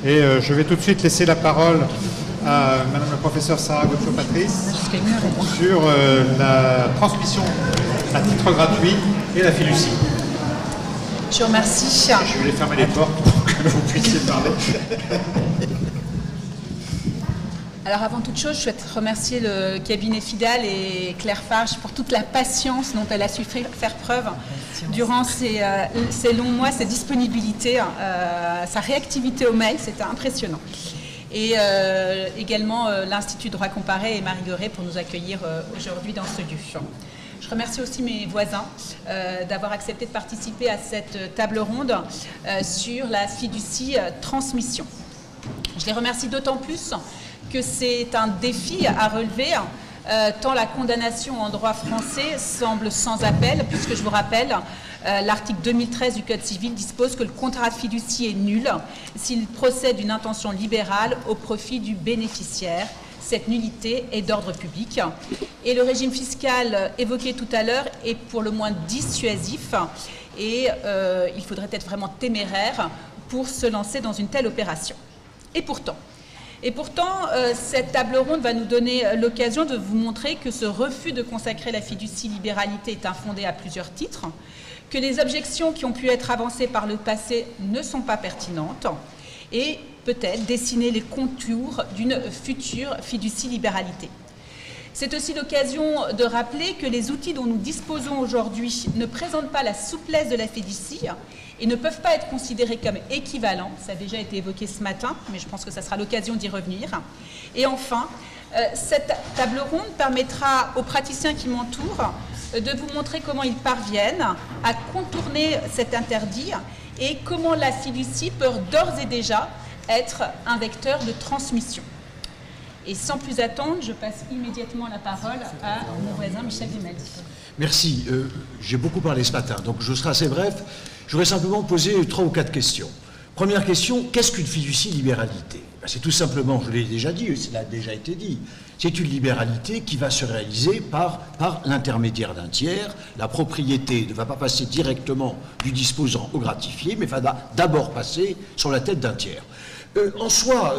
Et je vais tout de suite laisser la parole à Madame la professeure Sarah Gaucho-Patrice sur la transmission à titre gratuit et la fiducie. Je vous remercie. Je vais fermer les portes pour que vous puissiez parler. Alors avant toute chose, je souhaite remercier le cabinet Fidal et Claire Farge pour toute la patience dont elle a su faire preuve durant ces longs mois, sa disponibilité, sa réactivité au mail, c'était impressionnant. Et également l'Institut de droit comparé et Marie Gueret pour nous accueillir aujourd'hui dans ce lieu. Je remercie aussi mes voisins d'avoir accepté de participer à cette table ronde sur la fiducie transmission. Je les remercie d'autant plus que c'est un défi à relever, tant la condamnation en droit français semble sans appel, puisque je vous rappelle, l'article 2013 du Code civil dispose que le contrat de fiducie est nul s'il procède d'une intention libérale au profit du bénéficiaire. Cette nullité est d'ordre public. Et le régime fiscal évoqué tout à l'heure est pour le moins dissuasif et il faudrait être vraiment téméraire pour se lancer dans une telle opération. Et pourtant, cette table ronde va nous donner l'occasion de vous montrer que ce refus de consacrer la fiducie libéralité est infondé à plusieurs titres, que les objections qui ont pu être avancées par le passé ne sont pas pertinentes et peut-être dessiner les contours d'une future fiducie libéralité. C'est aussi l'occasion de rappeler que les outils dont nous disposons aujourd'hui ne présentent pas la souplesse de la fiducie et ne peuvent pas être considérés comme équivalents. Ça a déjà été évoqué ce matin, mais je pense que ça sera l'occasion d'y revenir. Et enfin, cette table ronde permettra aux praticiens qui m'entourent de vous montrer comment ils parviennent à contourner cet interdit et comment la fiducie peut d'ores et déjà être un vecteur de transmission. Et sans plus attendre, je passe immédiatement la parole à mon voisin Michel Guimel. Merci. J'ai beaucoup parlé ce matin, donc je serai assez bref. Je voudrais simplement poser 3 ou 4 questions. Première question, qu'est-ce qu'une fiducie libéralité? C'est tout simplement, je l'ai déjà dit, cela a déjà été dit, c'est une libéralité qui va se réaliser par l'intermédiaire d'un tiers. La propriété ne va pas passer directement du disposant au gratifié, mais va d'abord passer sur la tête d'un tiers. En soi,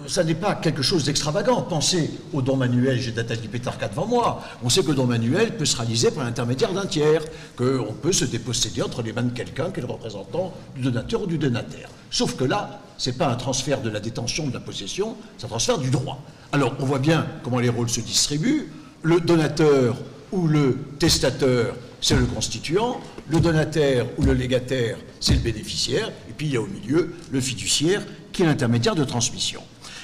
ça n'est pas quelque chose d'extravagant. Pensez au don manuel, j'ai Nathalie Pétarca devant moi. On sait que le don manuel peut se réaliser par l'intermédiaire d'un tiers, qu'on peut se déposséder entre les mains de quelqu'un qui est le représentant du donateur ou du donataire. Sauf que là, ce n'est pas un transfert de la détention de la possession, c'est un transfert du droit. Alors, on voit bien comment les rôles se distribuent. Le donateur ou le testateur, c'est le constituant, le donataire ou le légataire, c'est le bénéficiaire, et puis il y a au milieu le fiduciaire, qui est l'intermédiaire de transmission.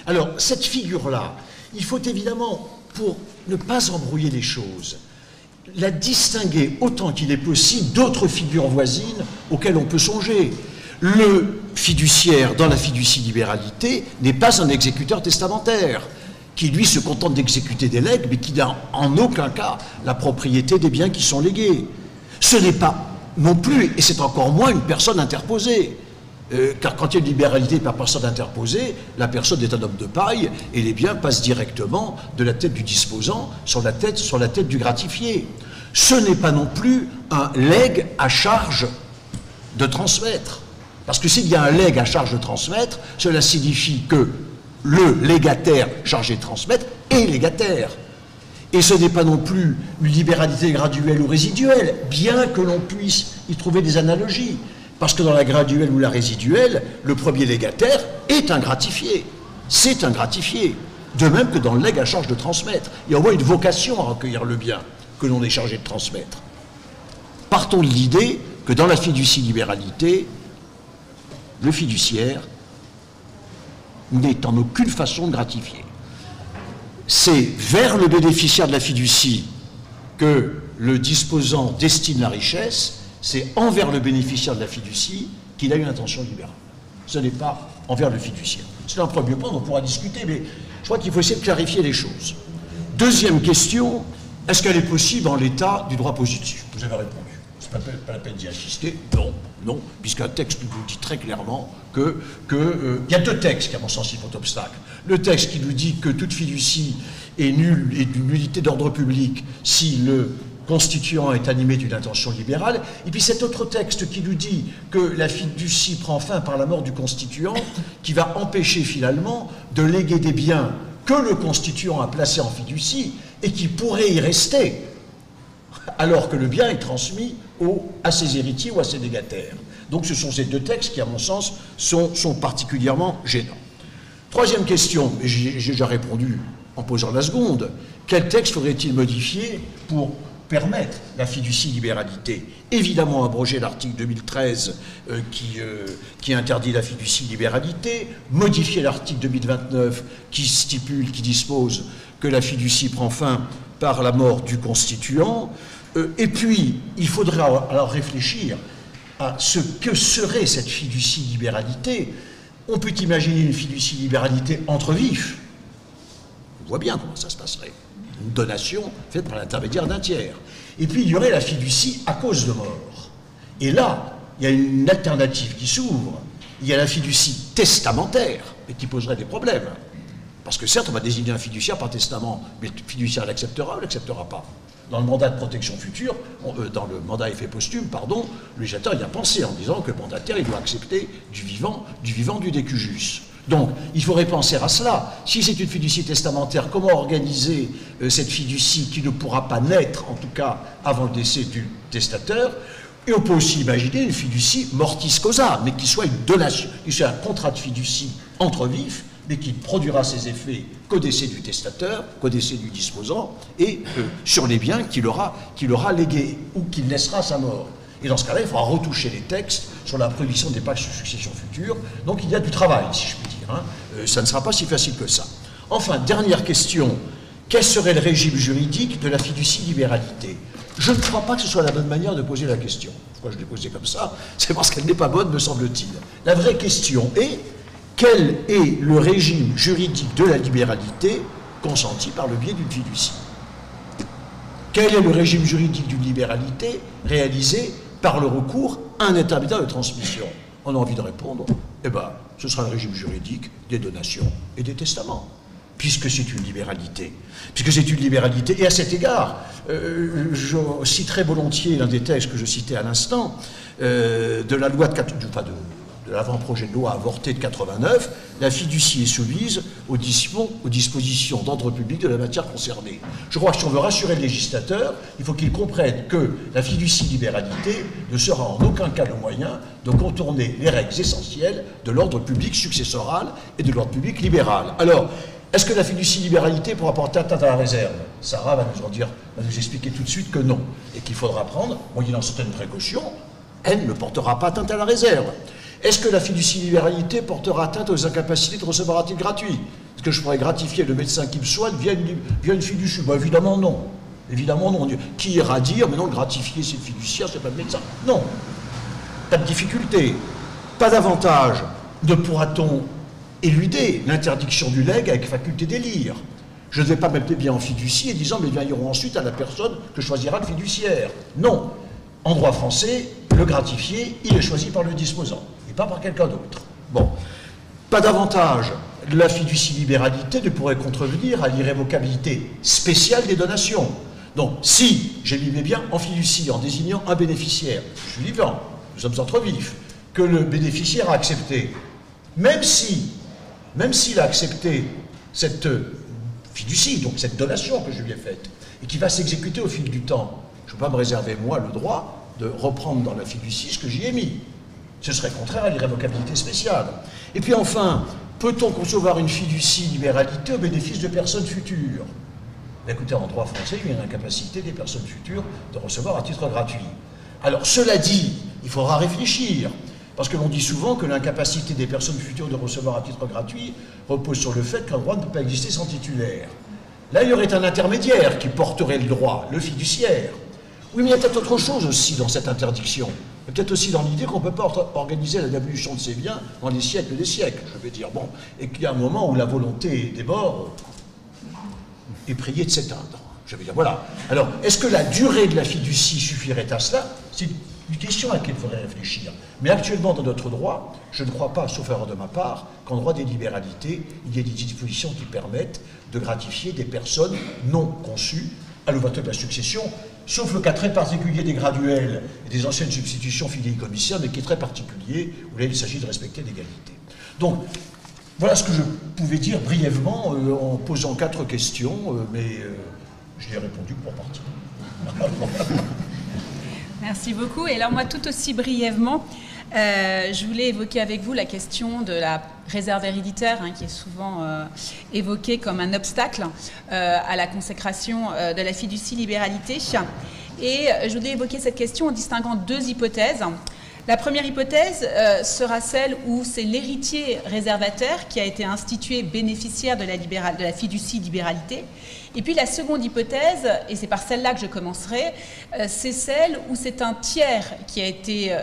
Alors, cette figure-là, il faut évidemment, pour ne pas embrouiller les choses, la distinguer autant qu'il est possible d'autres figures voisines auxquelles on peut songer. Le fiduciaire, dans la fiducie libéralité, n'est pas un exécuteur testamentaire, qui lui se contente d'exécuter des legs, mais qui n'a en aucun cas la propriété des biens qui sont légués. Ce n'est pas non plus, et c'est encore moins, une personne interposée. Car quand il y a une libéralité par personne interposée, la personne est un homme de paille et les biens passent directement de la tête du disposant sur la tête du gratifié. Ce n'est pas non plus un legs à charge de transmettre. Parce que s'il y a un legs à charge de transmettre, cela signifie que le légataire chargé de transmettre est légataire. Et ce n'est pas non plus une libéralité graduelle ou résiduelle, bien que l'on puisse y trouver des analogies. Parce que dans la graduelle ou la résiduelle, le premier légataire est un gratifié. C'est un gratifié. De même que dans le legs à charge de transmettre. Il y a au moins une vocation à recueillir le bien que l'on est chargé de transmettre. Partons de l'idée que dans la fiducie libéralité, le fiduciaire n'est en aucune façon gratifié. C'est vers le bénéficiaire de la fiducie que le disposant destine la richesse, c'est envers le bénéficiaire de la fiducie qu'il a une intention libérale. Ce n'est pas envers le fiduciaire. C'est un premier point dont on pourra discuter, mais je crois qu'il faut essayer de clarifier les choses. Deuxième question, est-ce qu'elle est possible en l'état du droit positif? Vous avez répondu. C'est pas la peine d'y assister. Non, puisqu'un texte nous dit très clairement que il y a 2 textes qui, à mon sens, y font obstacle. Le texte qui nous dit que toute fiducie est nulle et d'une nullité d'ordre public si le constituant est animé d'une intention libérale, et puis cet autre texte qui nous dit que la fiducie prend fin par la mort du constituant, qui va empêcher finalement de léguer des biens que le constituant a placés en fiducie et qui pourraient y rester, alors que le bien est transmis à ses héritiers ou à ses légataires. Donc ce sont ces deux textes qui, à mon sens, sont particulièrement gênants. Troisième question, et j'ai déjà répondu en posant la seconde, quel texte faudrait-il modifier pour permettre la fiducie-libéralité? Évidemment, abroger l'article 2013 qui interdit la fiducie-libéralité, modifier l'article 2029 qui stipule, qui dispose que la fiducie prend fin par la mort du constituant, et puis il faudra alors réfléchir à ce que serait cette fiducie-libéralité. On peut imaginer une fiducie-libéralité entre vifs. On voit bien comment ça se passerait. Une donation faite par l'intermédiaire d'un tiers. Et puis il y aurait la fiducie à cause de mort. Et là, il y a une alternative qui s'ouvre. Il y a la fiducie testamentaire, mais qui poserait des problèmes. Parce que certes, on va désigner un fiduciaire par testament, mais le fiduciaire l'acceptera ou l'acceptera pas. Dans le mandat de protection future, dans le mandat effet posthume, pardon, le législateur y a pensé en disant que le mandataire il doit accepter du vivant du décujus. Donc, il faudrait penser à cela. Si c'est une fiducie testamentaire, comment organiser cette fiducie qui ne pourra pas naître, en tout cas, avant le décès du testateur? Et on peut aussi imaginer une fiducie mortis causa, mais qui soit une donation, qui soit un contrat de fiducie entre vifs, mais qui produira ses effets qu'au décès du testateur, qu'au décès du disposant, et sur les biens qu'il aura légués ou qu'il laissera à sa mort. Et dans ce cas-là, il faudra retoucher les textes sur la prohibition des pactes de succession future. Donc il y a du travail, si je puis dire. Hein. Ça ne sera pas si facile que ça. Enfin, dernière question. Quel serait le régime juridique de la fiducie-libéralité? Je ne crois pas que ce soit la bonne manière de poser la question. Pourquoi je l'ai posée comme ça? C'est parce qu'elle n'est pas bonne, me semble-t-il. La vraie question est: quel est le régime juridique de la libéralité consenti par le biais d'une fiducie? Quel est le régime juridique d'une libéralité réalisé par le recours à un intermédiaire de transmission? On a envie de répondre, eh bien, ce sera le régime juridique des donations et des testaments, puisque c'est une libéralité. Puisque c'est une libéralité. Et à cet égard, je citerai volontiers l'un des textes que je citais à l'instant, de la loi de l'avant-projet de loi avorté de 89, la fiducie est soumise aux dispositions d'ordre public de la matière concernée. Je crois que si on veut rassurer le législateur, il faut qu'il comprenne que la fiducie-libéralité ne sera en aucun cas le moyen de contourner les règles essentielles de l'ordre public successoral et de l'ordre public libéral. Alors, est-ce que la fiducie-libéralité pourra porter atteinte à la réserve? Sarah va nous expliquer tout de suite que non, et qu'il faudra prendre, moyennant certaines précautions, elle ne portera pas atteinte à la réserve. Est-ce que la fiducie-libéralité portera atteinte aux incapacités de recevoir à titre gratuit? Est-ce que je pourrais gratifier le médecin qui me soigne via une fiducie? Ben, évidemment non. Évidemment non. Qui ira dire, mais non, gratifier c'est le fiduciaire, c'est pas le médecin? Non. Pas de difficulté. Pas davantage ne pourra-t-on éluder l'interdiction du legs avec faculté d'élire. Je ne vais pas mettre bien en fiducie et disant, mais bien, ils iront ensuite à la personne que choisira le fiduciaire. Non. En droit français, le gratifié, il est choisi par le disposant, et pas par quelqu'un d'autre. Bon. Pas davantage, la fiducie-libéralité ne pourrait contrevenir à l'irrévocabilité spéciale des donations. Donc, si j'ai mis mes biens en fiducie en désignant un bénéficiaire, je suis vivant, nous sommes entre vifs, que le bénéficiaire a accepté, même s'il a accepté cette fiducie, donc cette donation que je lui ai faite, et qui va s'exécuter au fil du temps, je ne peux pas me réserver, moi, le droit de reprendre dans la fiducie ce que j'y ai mis. Ce serait contraire à l'irrévocabilité spéciale. Et puis enfin, peut-on concevoir une fiducie-libéralité au bénéfice de personnes futures? Écoutez, en droit français, il y a une incapacité des personnes futures de recevoir à titre gratuit. Alors, cela dit, il faudra réfléchir, parce que l'on dit souvent que l'incapacité des personnes futures de recevoir à titre gratuit repose sur le fait qu'un droit ne peut pas exister sans titulaire. Là, il y aurait un intermédiaire qui porterait le droit, le fiduciaire. Oui, mais il y a peut-être autre chose aussi dans cette interdiction. Il y a peut-être aussi dans l'idée qu'on ne peut pas organiser la dévolution de ces biens dans les siècles des siècles, je vais dire. Bon, et qu'il y a un moment où la volonté des morts est priée de s'éteindre. Je vais dire, voilà. Alors, est-ce que la durée de la fiducie suffirait à cela? C'est une question à laquelle il faudrait réfléchir. Mais actuellement, dans notre droit, je ne crois pas, sauf erreur de ma part, qu'en droit des libéralités, il y ait des dispositions qui permettent de gratifier des personnes non conçues à l'ouverture de la succession, sauf le cas très particulier des graduels et des anciennes substitutions fidéicommissaires, mais qui est très particulier, où là il s'agit de respecter l'égalité. Donc, voilà ce que je pouvais dire brièvement en posant 4 questions, mais je l'ai répondu pour partie. Merci beaucoup. Et alors moi, tout aussi brièvement, je voulais évoquer avec vous la question de la réserve héréditaire, hein, qui est souvent évoquée comme un obstacle à la consécration de la fiducie libéralité. Et je voulais évoquer cette question en distinguant 2 hypothèses. La première hypothèse sera celle où c'est l'héritier réservataire qui a été institué bénéficiaire de la fiducie libéralité. Et puis la seconde hypothèse, et c'est par celle-là que je commencerai, c'est celle où c'est un tiers qui a été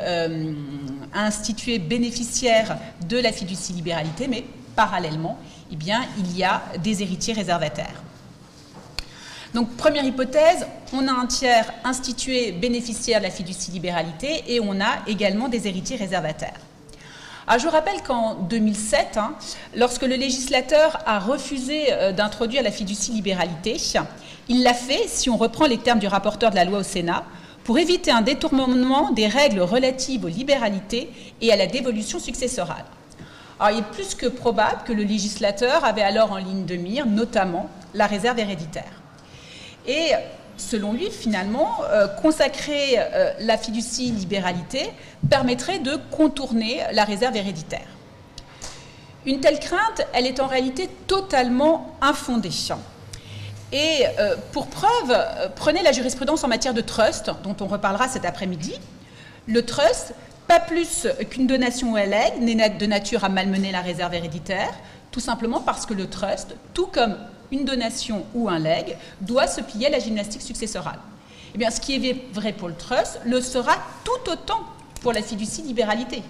institué bénéficiaire de la fiducie libéralité, mais parallèlement, eh bien, il y a des héritiers réservataires. Donc, première hypothèse, on a un tiers institué bénéficiaire de la fiducie libéralité et on a également des héritiers réservataires. Alors, je vous rappelle qu'en 2007, lorsque le législateur a refusé d'introduire la fiducie libéralité, il l'a fait, si on reprend les termes du rapporteur de la loi au Sénat, pour éviter un détournement des règles relatives aux libéralités et à la dévolution successorale. Alors, il est plus que probable que le législateur avait alors en ligne de mire, notamment, la réserve héréditaire. Et selon lui, finalement, consacrer la fiducie libéralité permettrait de contourner la réserve héréditaire. Une telle crainte, elle est en réalité totalement infondée. Et pour preuve, prenez la jurisprudence en matière de trust, dont on reparlera cet après-midi. Le trust, pas plus qu'une donation ou un legs, n'est de nature à malmener la réserve héréditaire, tout simplement parce que le trust, tout comme une donation ou un legs, doit se plier à la gymnastique successorale. Eh bien, ce qui est vrai pour le trust le sera tout autant pour la fiducie libéralité.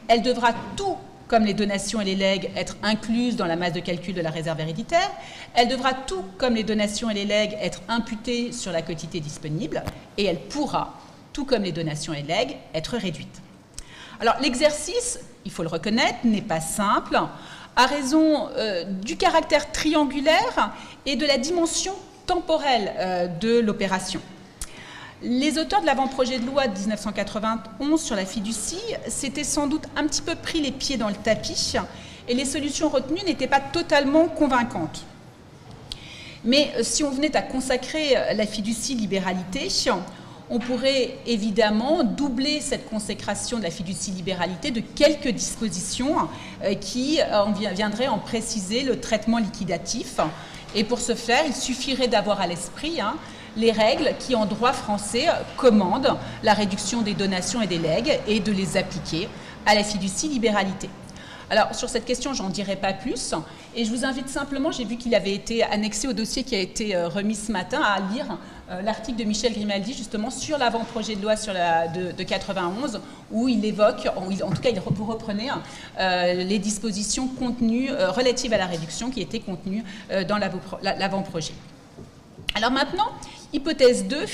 Elle devra tout comme les donations et les legs être incluses dans la masse de calcul de la réserve héréditaire. Elle devra tout comme les donations et les legs être imputées sur la quotité disponible. Et elle pourra, tout comme les donations et legs, être réduite. Alors, l'exercice, il faut le reconnaître, n'est pas simple, à raison du caractère triangulaire et de la dimension temporelle de l'opération. Les auteurs de l'avant-projet de loi de 1991 sur la fiducie s'étaient sans doute un petit peu pris les pieds dans le tapis et les solutions retenues n'étaient pas totalement convaincantes. Mais si on venait à consacrer la fiducie libéralité, on pourrait évidemment doubler cette consécration de la fiducie libéralité de quelques dispositions qui viendraient en préciser le traitement liquidatif. Et pour ce faire, il suffirait d'avoir à l'esprit les règles qui, en droit français, commandent la réduction des donations et des legs et de les appliquer à la fiducie libéralité. Alors, sur cette question, j'en dirai pas plus. Et je vous invite simplement, j'ai vu qu'il avait été annexé au dossier qui a été remis ce matin, à lire l'article de Michel Grimaldi, justement, sur l'avant-projet de loi de 91, où il évoque, en tout cas, vous reprenez les dispositions contenues, relatives à la réduction, qui étaient contenues dans l'avant-projet. Alors maintenant, hypothèse 2,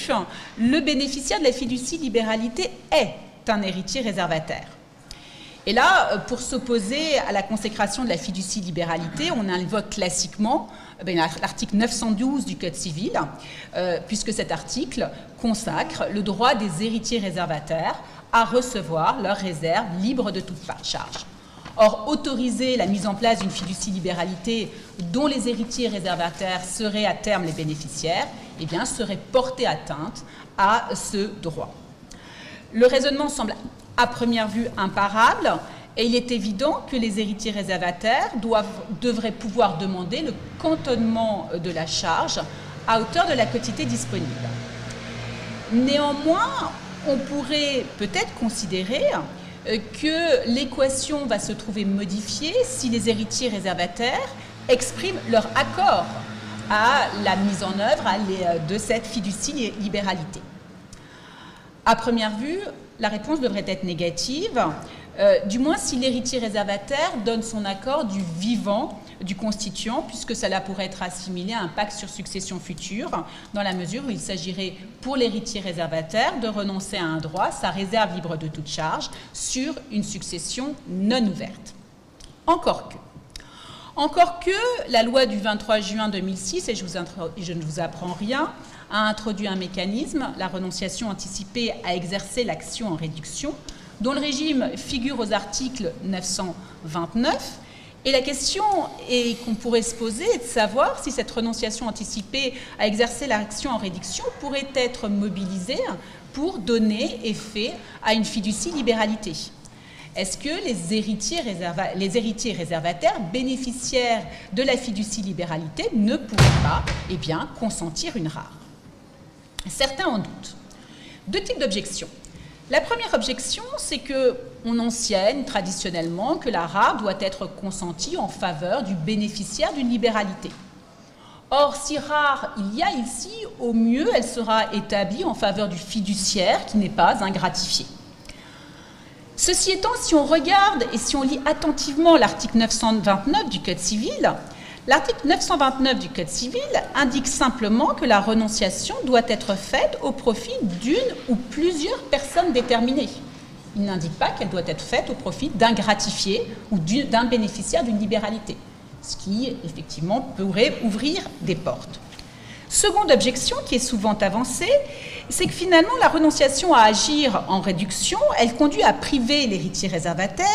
le bénéficiaire de la fiducie libéralité est un héritier réservataire. Et là, pour s'opposer à la consécration de la fiducie libéralité, on invoque classiquement l'article 912 du Code civil, puisque cet article consacre le droit des héritiers réservataires à recevoir leurs réserves libres de toute charge. Or, autoriser la mise en place d'une fiducie libéralité dont les héritiers réservataires seraient à terme les bénéficiaires, eh bien, serait porter atteinte à ce droit. Le raisonnement semble à première vue imparable, et il est évident que les héritiers réservataires devraient pouvoir demander le cantonnement de la charge à hauteur de la quotité disponible. Néanmoins, on pourrait peut-être considérer que l'équation va se trouver modifiée si les héritiers réservataires expriment leur accord à la mise en œuvre de cette fiducie libéralité. À première vue, la réponse devrait être négative, du moins si l'héritier réservataire donne son accord du vivant du constituant, puisque cela pourrait être assimilé à un pacte sur succession future, dans la mesure où il s'agirait pour l'héritier réservataire de renoncer à un droit, sa réserve libre de toute charge, sur une succession non ouverte. Encore que. Encore que la loi du 23 juin 2006, et je ne vous apprends rien, a introduit un mécanisme, la renonciation anticipée à exercer l'action en réduction, dont le régime figure aux articles 929. Et la question qu'on pourrait se poser est de savoir si cette renonciation anticipée à exercer l'action en réduction pourrait être mobilisée pour donner effet à une fiducie libéralité. Est-ce que les héritiers réservataires bénéficiaires de la fiducie libéralité ne pourraient pas consentir une rare? Certains en doutent. Deux types d'objections. La première objection, c'est qu'on enseigne traditionnellement que la rare doit être consentie en faveur du bénéficiaire d'une libéralité. Or, si rare il y a ici, au mieux, elle sera établie en faveur du fiduciaire qui n'est pas un gratifié. Ceci étant, si on regarde et si on lit attentivement l'article 929 du Code civil, l'article 929 du Code civil indique simplement que la renonciation doit être faite au profit d'une ou plusieurs personnes déterminées. Il n'indique pas qu'elle doit être faite au profit d'un gratifié ou d'un bénéficiaire d'une libéralité, ce qui, effectivement, pourrait ouvrir des portes. Seconde objection qui est souvent avancée, c'est que finalement la renonciation à agir en réduction, elle conduit à priver l'héritier réservataire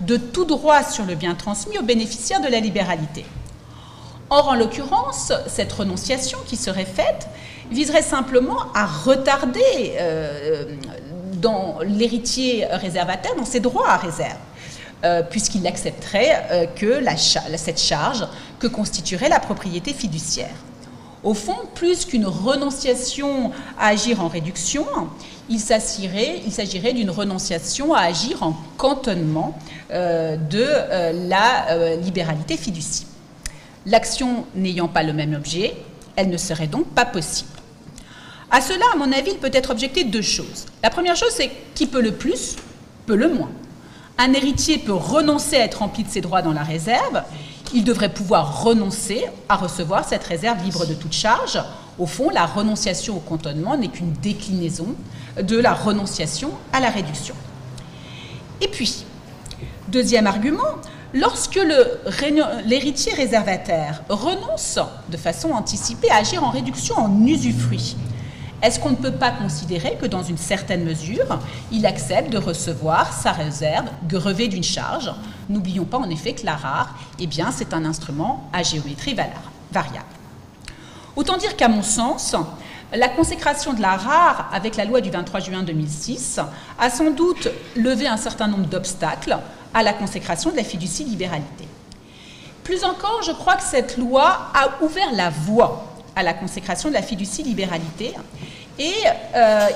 de tout droit sur le bien transmis au bénéficiaire de la libéralité. Or, en l'occurrence, cette renonciation qui serait faite viserait simplement à retarder dans l'héritier réservataire dans ses droits à réserve, puisqu'il accepterait cette charge que constituerait la propriété fiduciaire. Au fond, plus qu'une renonciation à agir en réduction, il s'agirait d'une renonciation à agir en cantonnement de la libéralité fiducie. L'action n'ayant pas le même objet, elle ne serait donc pas possible. À cela, à mon avis, il peut être objecté deux choses. La première chose, c'est qui peut le plus, peut le moins. Un héritier peut renoncer à être rempli de ses droits dans la réserve. Il devrait pouvoir renoncer à recevoir cette réserve libre de toute charge. Au fond, la renonciation au cantonnement n'est qu'une déclinaison de la renonciation à la réduction. Et puis, deuxième argument, lorsque l'héritier réservataire renonce de façon anticipée à agir en réduction en usufruit, est-ce qu'on ne peut pas considérer que dans une certaine mesure, il accepte de recevoir sa réserve grevée d'une charge? N'oublions pas en effet que la rare, c'est un instrument à géométrie variable. Autant dire qu'à mon sens, la consécration de la rare avec la loi du 23 juin 2006 a sans doute levé un certain nombre d'obstacles à la consécration de la fiducie libéralité. Plus encore, je crois que cette loi a ouvert la voie à la consécration de la fiducie libéralité et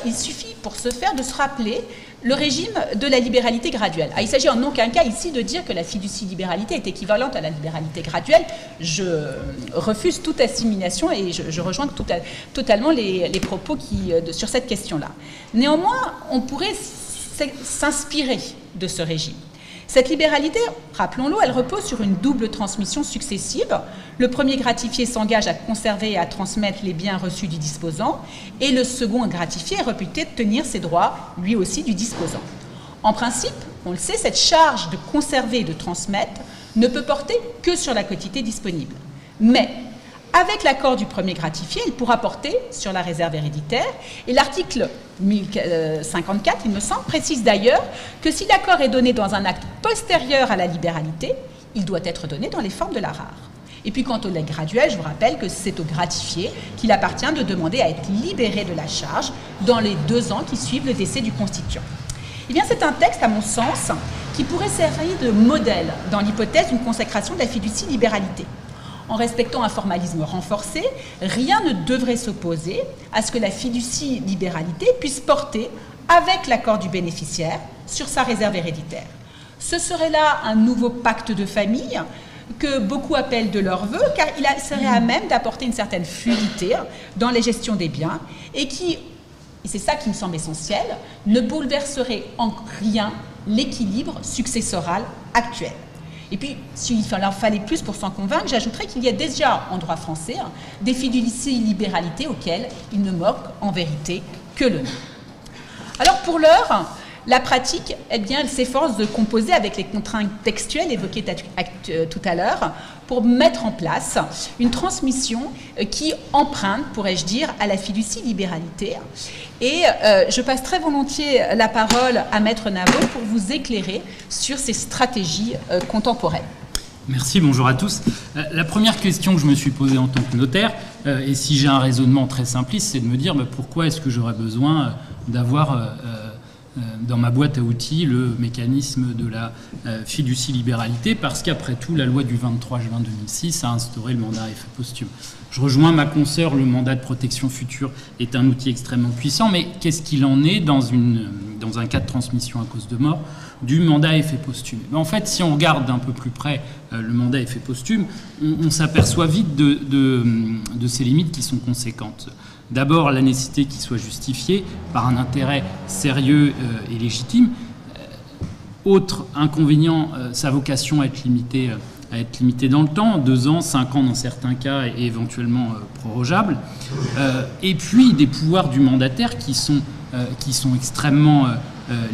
il suffit pour ce faire de se rappeler le régime de la libéralité graduelle. Il s'agit en aucun cas ici de dire que la fiducie libéralité est équivalente à la libéralité graduelle. Je refuse toute assimilation et je rejoins totalement les propos sur cette question-là. Néanmoins, on pourrait s'inspirer de ce régime. Cette libéralité, rappelons-le, elle repose sur une double transmission successive. Le premier gratifié s'engage à conserver et à transmettre les biens reçus du disposant, et le second gratifié est réputé tenir ses droits, lui aussi, du disposant. En principe, on le sait, cette charge de conserver et de transmettre ne peut porter que sur la quotité disponible. Mais, avec l'accord du premier gratifié, il pourra porter sur la réserve héréditaire, et l'article 1054, il me semble, précise d'ailleurs que si l'accord est donné dans un acte postérieur à la libéralité, il doit être donné dans les formes de la rare. Et puis quant au legs graduel, je vous rappelle que c'est au gratifié qu'il appartient de demander à être libéré de la charge dans les 2 ans qui suivent le décès du constituant. C'est un texte, à mon sens, qui pourrait servir de modèle dans l'hypothèse d'une consécration de la fiducie libéralité. En respectant un formalisme renforcé, rien ne devrait s'opposer à ce que la fiducie libéralité puisse porter, avec l'accord du bénéficiaire, sur sa réserve héréditaire. Ce serait là un nouveau pacte de famille que beaucoup appellent de leur vœu, car il serait à même d'apporter une certaine fluidité dans la gestion des biens et c'est ça qui me semble essentiel, ne bouleverserait en rien l'équilibre successoral actuel. Et puis, s'il en fallait plus pour s'en convaincre, j'ajouterais qu'il y a déjà en droit français des fiducies libéralité auxquelles il ne manque en vérité que le nom. Alors pour l'heure, La pratique, eh bien, elle s'efforce de composer avec les contraintes textuelles évoquées tout à l'heure pour mettre en place une transmission qui emprunte, pourrais-je dire, à la fiducie libéralité. Et je passe très volontiers la parole à Maître Naveau pour vous éclairer sur ces stratégies contemporaines. Merci, bonjour à tous. La première question que je me suis posée en tant que notaire, et si j'ai un raisonnement très simpliste, c'est de me dire pourquoi est-ce que j'aurais besoin d'avoir dans ma boîte à outils le mécanisme de la fiducie libéralité, parce qu'après tout, la loi du 23 juin 2006 a instauré le mandat à effet posthume. Je rejoins ma consoeur, le mandat de protection future est un outil extrêmement puissant, mais qu'est-ce qu'il en est dans un cas de transmission à cause de mort du mandat à effet posthume? En fait, si on regarde d'un peu plus près le mandat à effet posthume, on s'aperçoit vite de ces limites qui sont conséquentes. D'abord, la nécessité qu'il soit justifié par un intérêt sérieux et légitime. Autre inconvénient, sa vocation à être limitée dans le temps, 2 ans, 5 ans dans certains cas et éventuellement prorogeables. Et puis des pouvoirs du mandataire qui sont extrêmement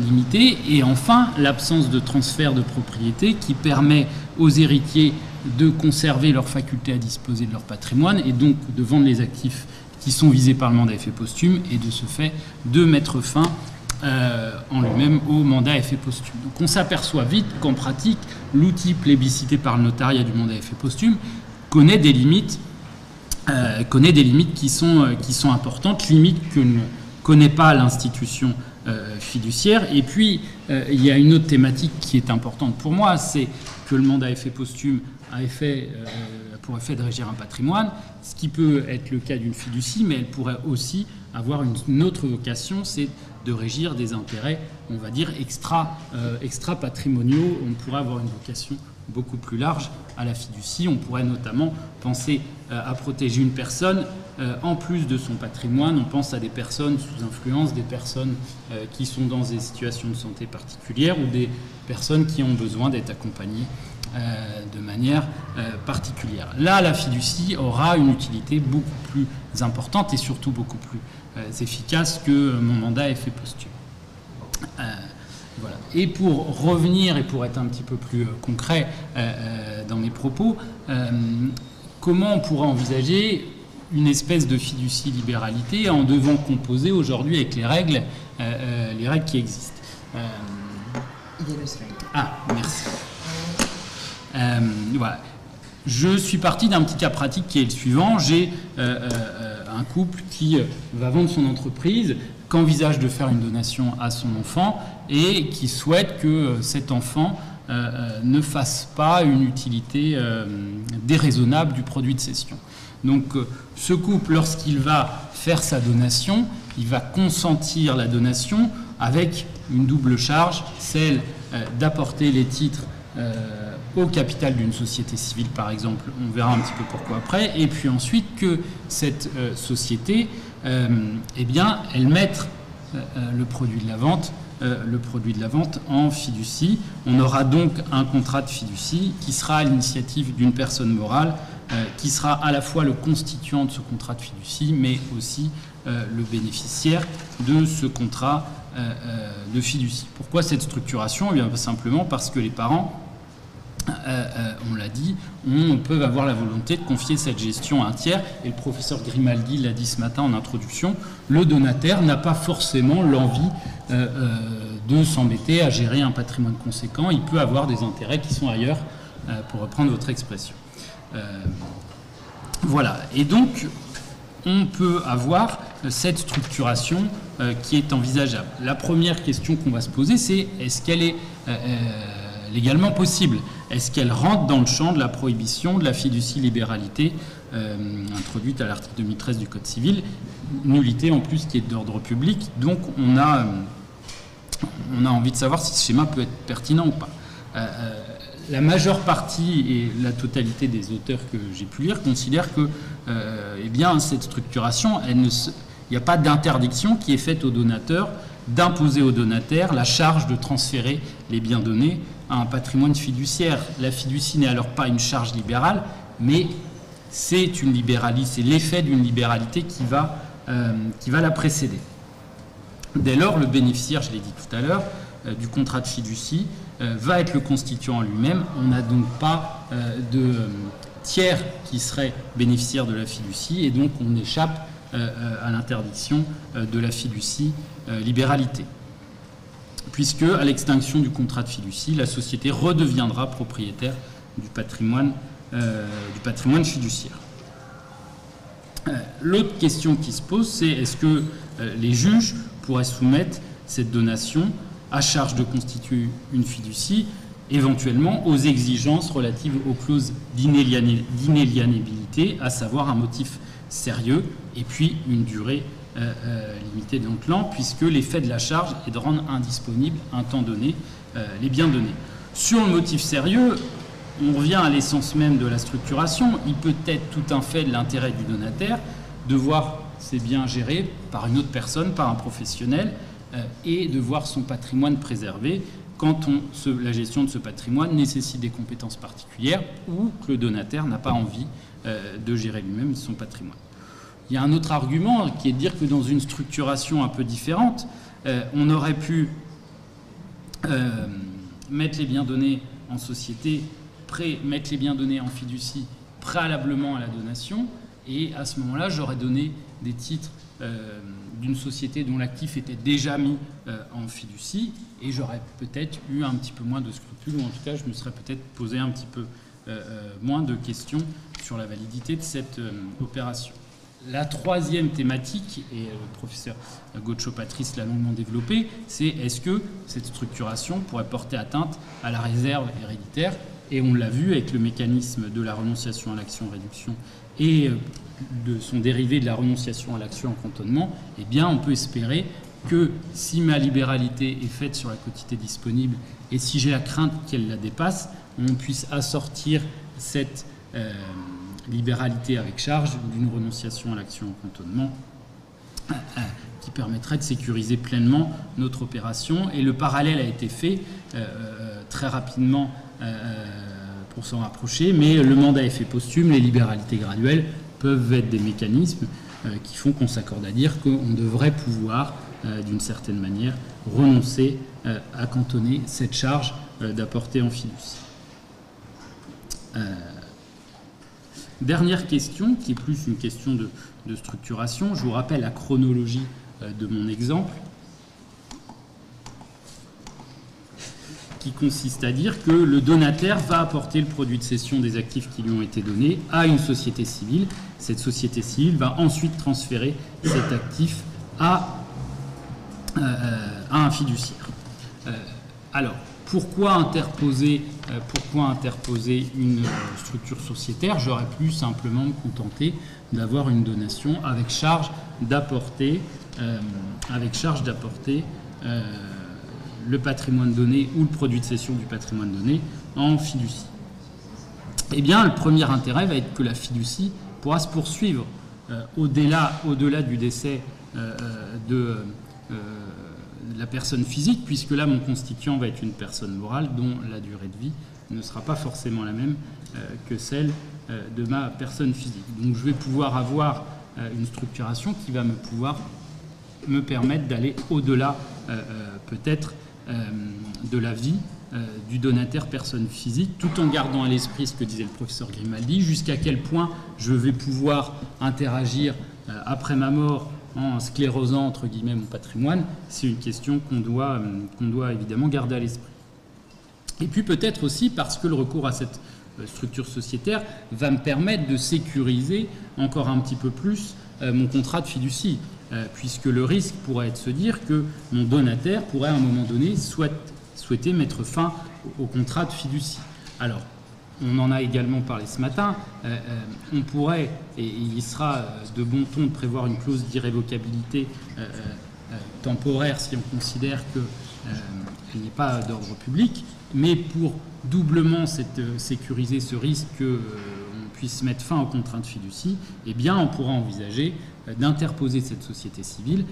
limités. Et enfin, l'absence de transfert de propriété qui permet aux héritiers de conserver leur faculté à disposer de leur patrimoine et donc de vendre les actifs qui sont visés par le mandat à effet posthume et de ce fait de mettre fin en lui-même au mandat à effet posthume. Donc on s'aperçoit vite qu'en pratique, l'outil plébiscité par le notariat du mandat à effet posthume connaît des limites qui sont importantes, limites que ne connaît pas l'institution fiduciaire. Et puis, il y a une autre thématique qui est importante pour moi, c'est que le mandat à effet posthume a pour effet de régir un patrimoine, ce qui peut être le cas d'une fiducie, mais elle pourrait aussi avoir une autre vocation, c'est de régir des intérêts, on va dire, extra-patrimoniaux. On pourrait avoir une vocation beaucoup plus large à la fiducie. On pourrait notamment penser à protéger une personne en plus de son patrimoine. On pense à des personnes sous influence, des personnes qui sont dans des situations de santé particulières ou des personnes qui ont besoin d'être accompagnées de manière particulière. Là, la fiducie aura une utilité beaucoup plus importante et surtout beaucoup plus efficace que mon mandat à effet posthume. Voilà. Et pour revenir et pour être un petit peu plus concret dans mes propos, comment on pourrait envisager une espèce de fiducie libéralité en devant composer aujourd'hui avec les règles qui existent. Ah, merci. Voilà. Je suis parti d'un petit cas pratique qui est le suivant. J'ai un couple qui va vendre son entreprise, qu'envisage de faire une donation à son enfant et qui souhaite que cet enfant ne fasse pas une utilité déraisonnable du produit de cession. Donc ce couple, lorsqu'il va faire sa donation, il va consentir la donation avec une double charge, celle d'apporter les titres au capital d'une société civile, par exemple, on verra un petit peu pourquoi après, et puis ensuite que cette société, eh bien, elle mette le produit de la vente en fiducie. On aura donc un contrat de fiducie qui sera à l'initiative d'une personne morale, qui sera à la fois le constituant de ce contrat de fiducie, mais aussi le bénéficiaire de ce contrat de fiducie. Pourquoi cette structuration? Eh bien, simplement parce que les parents, on l'a dit, peuvent avoir la volonté de confier cette gestion à un tiers, et le professeur Grimaldi l'a dit ce matin en introduction, le donataire n'a pas forcément l'envie de s'embêter à gérer un patrimoine conséquent, il peut avoir des intérêts qui sont ailleurs, pour reprendre votre expression. Voilà, et donc on peut avoir cette structuration qui est envisageable. La première question qu'on va se poser, c'est est-ce qu'elle est légalement possible? Est-ce qu'elle rentre dans le champ de la prohibition de la fiducie libéralité introduite à l'article 2013 du Code civil, nullité en plus qui est d'ordre public? Donc on a envie de savoir si ce schéma peut être pertinent ou pas. La majeure partie et la totalité des auteurs que j'ai pu lire considèrent que eh bien, cette structuration, il n'y a pas d'interdiction qui est faite au donateur d'imposer au donataire la charge de transférer les biens donnés à un patrimoine fiduciaire. La fiducie n'est alors pas une charge libérale, mais c'est l'effet d'une libéralité qui va la précéder. Dès lors, le bénéficiaire, je l'ai dit tout à l'heure, du contrat de fiducie va être le constituant lui-même. On n'a donc pas de tiers qui serait bénéficiaire de la fiducie et donc on échappe à l'interdiction de la fiducie libéralité. Puisque, à l'extinction du contrat de fiducie, la société redeviendra propriétaire du patrimoine fiduciaire. L'autre question qui se pose, c'est est-ce que les juges pourraient soumettre cette donation à charge de constituer une fiducie, éventuellement aux exigences relatives aux clauses d'inaliénabilité, à savoir un motif sérieux et puis une durée limitée dans le temps, puisque l'effet de la charge est de rendre indisponible un temps donné les biens donnés. Sur le motif sérieux, on revient à l'essence même de la structuration. Il peut être tout un fait de l'intérêt du donataire de voir ses biens gérés par une autre personne, par un professionnel, et de voir son patrimoine préservé quand la gestion de ce patrimoine nécessite des compétences particulières ou que le donataire n'a pas envie de gérer lui-même son patrimoine. Il y a un autre argument qui est de dire que dans une structuration un peu différente, on aurait pu mettre les biens donnés en société, mettre les biens donnés en fiducie préalablement à la donation, et à ce moment-là, j'aurais donné des titres d'une société dont l'actif était déjà mis en fiducie, et j'aurais peut-être eu un petit peu moins de scrupules, ou en tout cas, je me serais peut-être posé un petit peu moins de questions sur la validité de cette opération. La troisième thématique, et le professeur Gaucho-Patrice l'a longuement développée, c'est est-ce que cette structuration pourrait porter atteinte à la réserve héréditaire? Et on l'a vu avec le mécanisme de la renonciation à l'action-réduction et de son dérivé de la renonciation à l'action en cantonnement, eh bien on peut espérer que si ma libéralité est faite sur la quotité disponible et si j'ai la crainte qu'elle la dépasse, on puisse assortir cette libéralité avec charge d'une renonciation à l'action en cantonnement qui permettrait de sécuriser pleinement notre opération. Et le parallèle a été fait très rapidement pour s'en rapprocher, mais le mandat effet posthume, les libéralités graduelles peuvent être des mécanismes qui font qu'on s'accorde à dire qu'on devrait pouvoir, d'une certaine manière, renoncer à cantonner cette charge d'apporter en fiducie. Dernière question, qui est plus une question de structuration. Je vous rappelle la chronologie de mon exemple, qui consiste à dire que le donataire va apporter le produit de cession des actifs qui lui ont été donnés à une société civile. Cette société civile va ensuite transférer cet actif à un fiduciaire. Alors, pourquoi interposer une structure sociétaire? J'aurais pu simplement me contenter d'avoir une donation avec charge d'apporter le patrimoine donné ou le produit de cession du patrimoine donné en fiducie. Eh bien, le premier intérêt va être que la fiducie pourra se poursuivre au-delà du décès de la personne physique, puisque là, mon constituant va être une personne morale dont la durée de vie ne sera pas forcément la même que celle de ma personne physique. Donc, je vais pouvoir avoir une structuration qui va me permettre d'aller au-delà, peut-être, de la vie du donataire personne physique, tout en gardant à l'esprit ce que disait le professeur Grimaldi, jusqu'à quel point je vais pouvoir interagir après ma mort en sclérosant, entre guillemets, mon patrimoine. C'est une question qu'on doit évidemment garder à l'esprit. Et puis peut-être aussi parce que le recours à cette structure sociétaire va me permettre de sécuriser encore un petit peu plus mon contrat de fiducie, puisque le risque pourrait être de se dire que mon donataire pourrait à un moment donné souhaiter mettre fin au contrat de fiducie. Alors, on en a également parlé ce matin, on pourrait, et il sera de bon ton de prévoir une clause d'irrévocabilité temporaire si on considère qu'il n'y a pas d'ordre public, mais pour doublement sécuriser ce risque qu'on puisse mettre fin au contrat de fiducie, eh bien on pourra envisager d'interposer cette société civile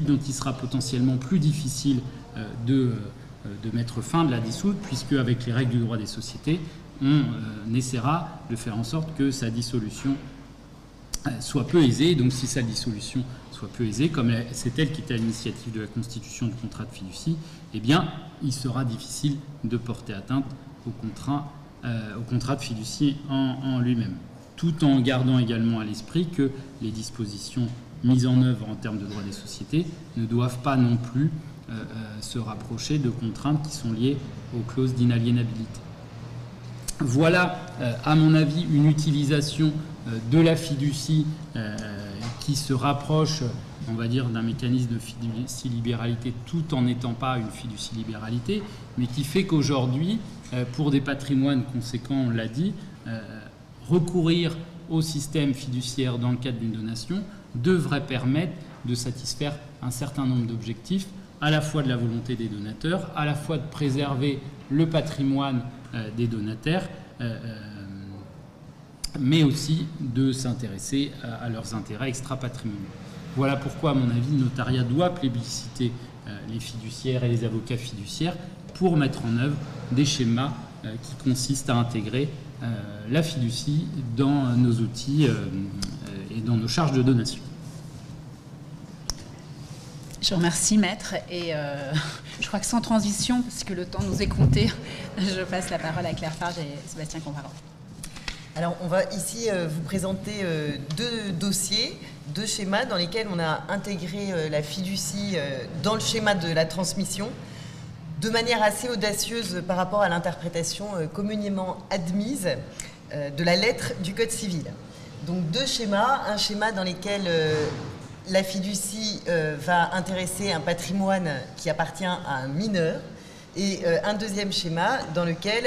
dont il sera potentiellement plus difficile de mettre fin, de la dissoudre, puisque avec les règles du droit des sociétés, on essaiera de faire en sorte que sa dissolution soit peu aisée. Donc si sa dissolution soit peu aisée, comme c'est elle qui était à l'initiative de la constitution du contrat de fiducie, eh bien, il sera difficile de porter atteinte au contrat de fiducie en lui-même, tout en gardant également à l'esprit que les dispositions mises en œuvre en termes de droit des sociétés ne doivent pas non plus se rapprocher de contraintes qui sont liées aux clauses d'inaliénabilité. Voilà, à mon avis, une utilisation de la fiducie qui se rapproche, on va dire, d'un mécanisme de fiducie-libéralité tout en n'étant pas une fiducie-libéralité, mais qui fait qu'aujourd'hui, pour des patrimoines conséquents, on l'a dit, recourir au système fiduciaire dans le cadre d'une donation devrait permettre de satisfaire un certain nombre d'objectifs, à la fois de la volonté des donateurs, à la fois de préserver le patrimoine des donataires, mais aussi de s'intéresser à leurs intérêts extra-patrimoniaux. Voilà pourquoi, à mon avis, le notariat doit plébisciter les fiduciaires et les avocats fiduciaires pour mettre en œuvre des schémas qui consistent à intégrer la fiducie dans nos outils et dans nos charges de donation. Je vous remercie, maître, et je crois que sans transition, parce que le temps nous est compté, je passe la parole à Claire Farge et Sébastien Comparant. Alors, on va ici vous présenter deux dossiers, deux schémas dans lesquels on a intégré la fiducie dans le schéma de la transmission de manière assez audacieuse par rapport à l'interprétation communément admise de la lettre du Code civil. Donc, deux schémas, un schéma dans lequel la fiducie va intéresser un patrimoine qui appartient à un mineur, et un deuxième schéma dans lequel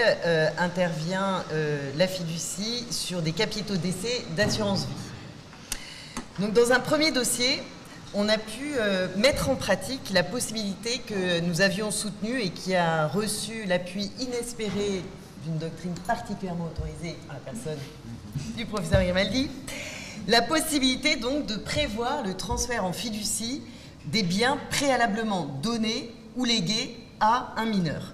intervient la fiducie sur des capitaux d'essai d'assurance vie. Donc dans un premier dossier, on a pu mettre en pratique la possibilité que nous avions soutenue et qui a reçu l'appui inespéré d'une doctrine particulièrement autorisée à la personne du professeur Grimaldi, la possibilité donc de prévoir le transfert en fiducie des biens préalablement donnés ou légués à un mineur.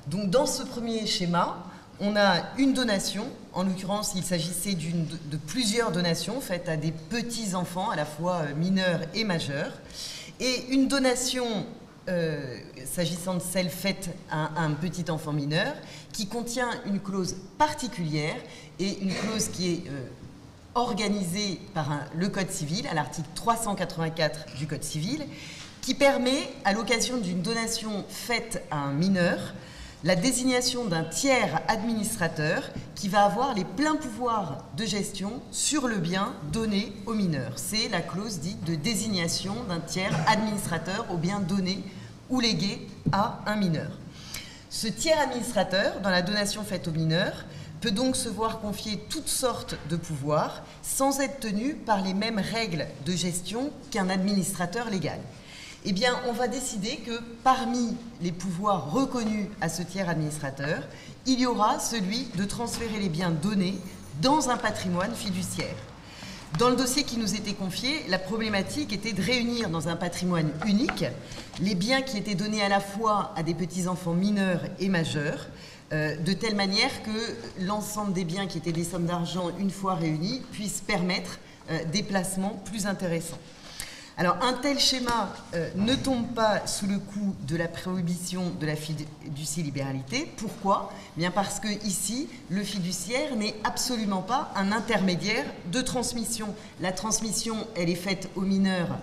Donc dans ce premier schéma, on a une donation, en l'occurrence il s'agissait de plusieurs donations faites à des petits-enfants, à la fois mineurs et majeurs, et une donation s'agissant de celle faite à un petit enfant mineur qui contient une clause particulière et une clause qui est organisée par le Code civil, à l'article 384 du Code civil, qui permet, à l'occasion d'une donation faite à un mineur, la désignation d'un tiers administrateur qui va avoir les pleins pouvoirs de gestion sur le bien donné au mineur. C'est la clause dite de désignation d'un tiers administrateur au bien donné ou légué à un mineur. Ce tiers administrateur, dans la donation faite au mineur, peut donc se voir confier toutes sortes de pouvoirs sans être tenu par les mêmes règles de gestion qu'un administrateur légal. Eh bien, on va décider que parmi les pouvoirs reconnus à ce tiers administrateur, il y aura celui de transférer les biens donnés dans un patrimoine fiduciaire. Dans le dossier qui nous était confié, la problématique était de réunir dans un patrimoine unique les biens qui étaient donnés à la fois à des petits-enfants mineurs et majeurs, de telle manière que l'ensemble des biens qui étaient des sommes d'argent une fois réunis puissent permettre des placements plus intéressants. Alors, un tel schéma ne tombe pas sous le coup de la prohibition de la fiducie-libéralité. Pourquoi ? Bien parce que ici, le fiduciaire n'est absolument pas un intermédiaire de transmission. La transmission, elle est faite aux mineurs